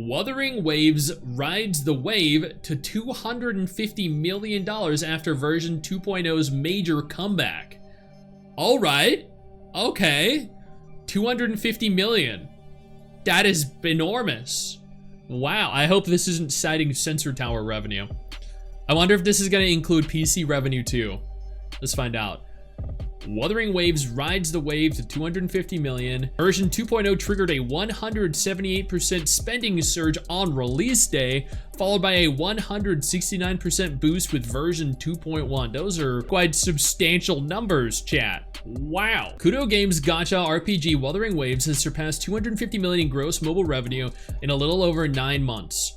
Wuthering Waves rides the wave to $250 million after version 2.0's major comeback. All right, okay, 250 million. That is enormous. Wow, I hope this isn't citing Sensor Tower revenue. I wonder if this is gonna include PC revenue too. Let's find out. Wuthering Waves rides the wave to 250 million. Version 2.0 triggered a 178% spending surge on release day, followed by a 169% boost with version 2.1. Those are quite substantial numbers, chat. Wow. Kudo Games gacha RPG Wuthering Waves has surpassed 250 million in gross mobile revenue in a little over 9 months.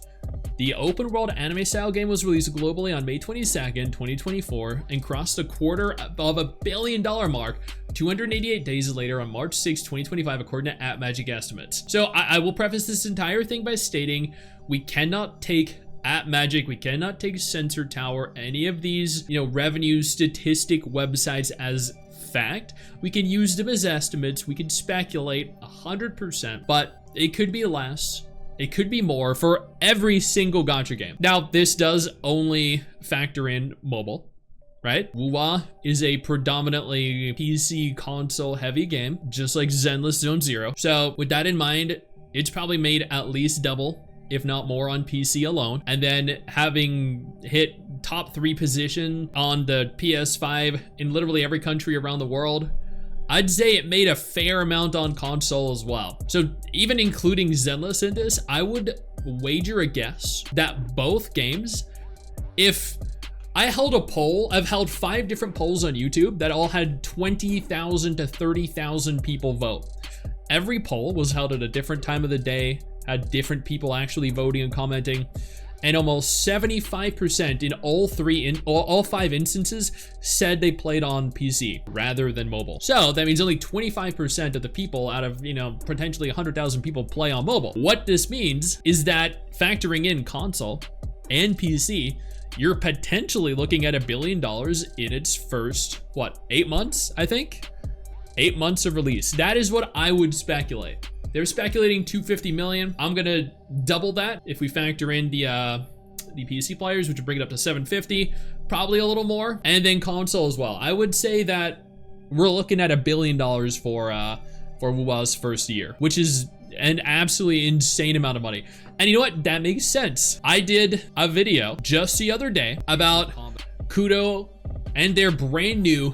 The open world anime style game was released globally on May 22nd, 2024 and crossed the quarter of $1 billion mark 288 days later on March 6, 2025, according to AppMagic estimates. So I will preface this entire thing by stating we cannot take AppMagic, we cannot take Sensor Tower, any of these, revenue statistic websites as fact. We can use them as estimates, we can speculate 100%, but it could be less. It could be more for every single gacha game. Now, this does only factor in mobile, right? Wuwa is a predominantly PC console heavy game, just like Zenless Zone Zero. So with that in mind, it's probably made at least double, if not more, on PC alone. And then having hit top 3 position on the PS5 in literally every country around the world, I'd say it made a fair amount on console as well. So even including Zenless in this, I would wager a guess that both games, if I held a poll, I've held 5 different polls on YouTube that all had 20,000 to 30,000 people vote. Every poll was held at a different time of the day, had different people actually voting and commenting. And almost 75% in all 5 instances said they played on PC rather than mobile. So that means only 25% of the people out of, potentially 100,000 people play on mobile. What this means is that factoring in console and PC, you're potentially looking at $1 billion in its first, 8 months, I think? 8 months of release. That is what I would speculate. They're speculating 250 million. I'm gonna double that if we factor in the PC players, which would bring it up to 750, probably a little more, and then console as well. I would say that we're looking at $1 billion for Wuwa's first year, which is an absolutely insane amount of money. And you know what? That makes sense. I did a video just the other day about Kudo and their brand new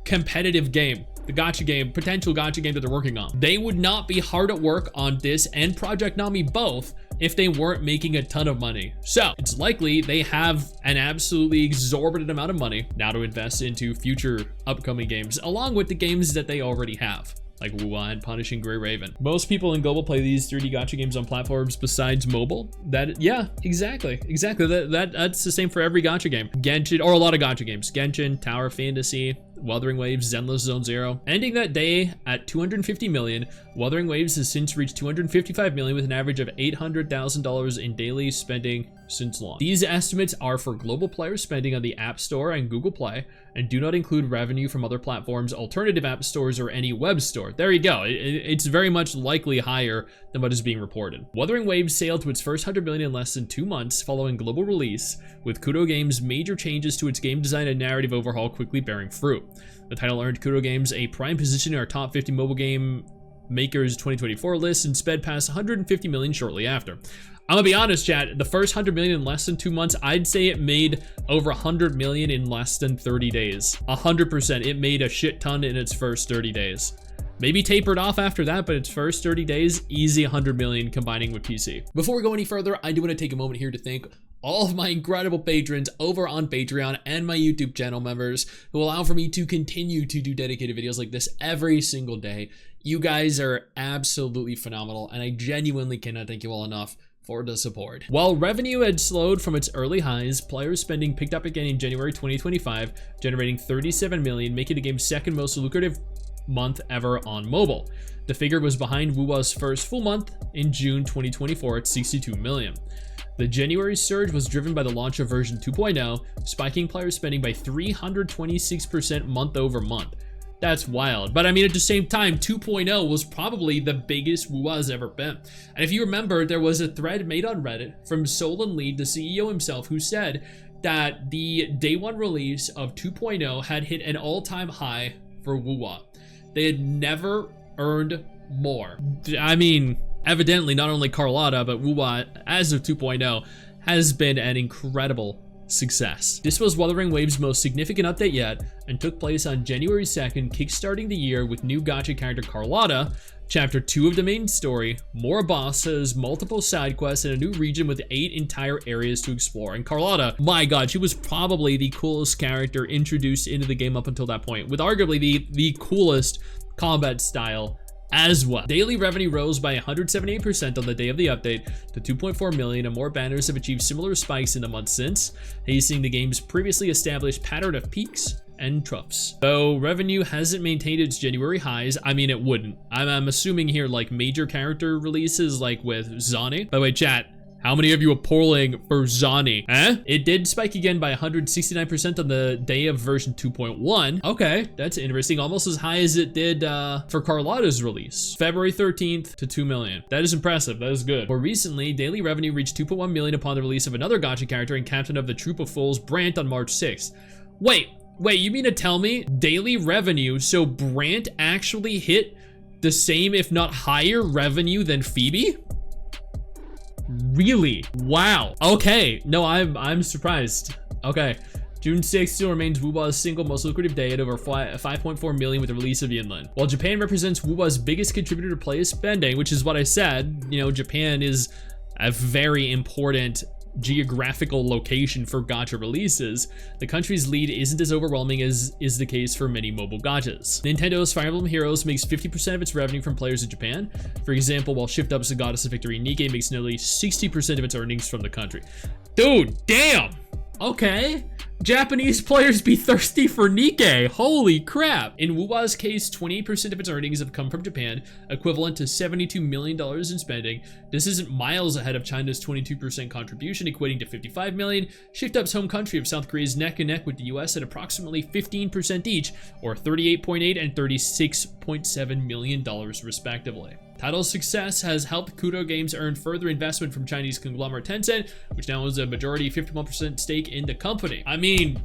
competitive game. The gacha game, potential gacha game that they're working on. They would not be hard at work on this and Project Nami both if they weren't making a ton of money. So it's likely they have an absolutely exorbitant amount of money now to invest into future upcoming games, along with the games that they already have, like Wuwa and Punishing Gray Raven. Most people in global play these 3D gacha games on platforms besides mobile. Yeah, exactly. That's the same for every gacha game. Genshin, or a lot of gacha games. Genshin, Tower Fantasy, Wuthering Waves, Zenless Zone Zero. Ending that day at 250 million, Wuthering Waves has since reached 255 million with an average of $800,000 in daily spending since launch. These estimates are for global player spending on the App Store and Google Play and do not include revenue from other platforms, alternative app stores, or any web store. There you go. It's very much likely higher than what is being reported. Wuthering Waves sailed to its first 100 million in less than 2 months following global release, with Kudo Games' major changes to its game design and narrative overhaul quickly bearing fruit. The title earned Kudo Games a prime position in our top 50 mobile game makers 2024 list and sped past 150 million shortly after. I'm gonna be honest, chat, the first 100 million in less than 2 months, I'd say it made over 100 million in less than 30 days. 100%, it made a shit ton in its first 30 days. Maybe tapered off after that, but its first 30 days, easy 100 million combining with PC. Before we go any further, I do want to take a moment here to thank all of my incredible patrons over on Patreon and my YouTube channel members who allow for me to continue to do dedicated videos like this every single day. You guys are absolutely phenomenal, and I genuinely cannot thank you all enough for the support. While revenue had slowed from its early highs, player spending picked up again in January 2025, generating 37 million, making the game's second most lucrative month ever on mobile. The figure was behind Wuwa's first full month in June 2024 at 62 million. The January surge was driven by the launch of version 2.0, spiking player spending by 326% month over month. That's wild. But I mean, at the same time, 2.0 was probably the biggest WUA's ever been. And if you remember, there was a thread made on Reddit from Solon Lee, the CEO himself, who said that the day one release of 2.0 had hit an all-time high for WUA. They had never earned more. I mean, evidently, not only Carlotta, but WUA, as of 2.0, has been an incredible success. This was Wuthering Waves' most significant update yet, and took place on January 2nd, kickstarting the year with new gacha character Carlotta, Chapter 2 of the main story, more bosses, multiple side quests, and a new region with 8 entire areas to explore. And Carlotta, my god, she was probably the coolest character introduced into the game up until that point, with arguably the coolest combat style as well. Daily revenue rose by 178% on the day of the update to 2.4 million, and more banners have achieved similar spikes in the months since, hastening the game's previously established pattern of peaks and troughs. Though revenue hasn't maintained its January highs, I mean, it wouldn't. I'm assuming here like major character releases like with Zani. By the way, chat, how many of you are polling for Zani? It did spike again by 169% on the day of version 2.1. Okay, that's interesting. Almost as high as it did for Carlotta's release. February 13th to 2 million. That is impressive. That is good. More recently, daily revenue reached 2.1 million upon the release of another gacha character and Captain of the Troop of Fools, Brant, on March 6th. Wait, you mean to tell me daily revenue, so Brant actually hit the same, if not higher revenue than Phoebe? Really? Wow. Okay. No, I'm surprised. Okay. June 6th still remains WUA's single most lucrative day at over 5.4 million with the release of Yinland. While Japan represents WUA's biggest contributor to player spending, which is what I said, you know, Japan is a very important geographical location for gacha releases, the country's lead isn't as overwhelming as is the case for many mobile gachas. Nintendo's Fire Emblem Heroes makes 50% of its revenue from players in Japan. For example, while Shift Up's The Goddess of Victory Nikke makes nearly 60% of its earnings from the country. Dude, damn! Okay. Japanese players be thirsty for Nikke. Holy crap. In WUA's case, 28% of its earnings have come from Japan, equivalent to $72 million in spending. This isn't miles ahead of China's 22% contribution, equating to $55 million. Shift Up's home country of South Korea is neck and neck with the US at approximately 15% each, or $38.8 and $36.7 million respectively. Title's success has helped Kudo Games earn further investment from Chinese conglomerate Tencent, which now owns a majority 51% stake in the company. I mean,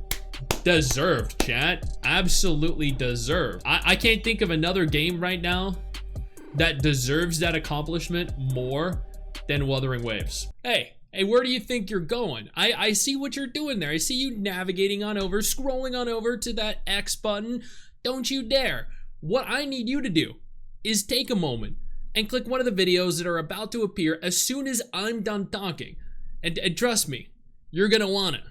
deserved, chat. Absolutely deserved. I can't think of another game right now that deserves that accomplishment more than Wuthering Waves. Hey, where do you think you're going? I see what you're doing there. I see you navigating on over, scrolling on over to that X button. Don't you dare. What I need you to do is take a moment and click one of the videos that are about to appear as soon as I'm done talking. And trust me, you're gonna want it.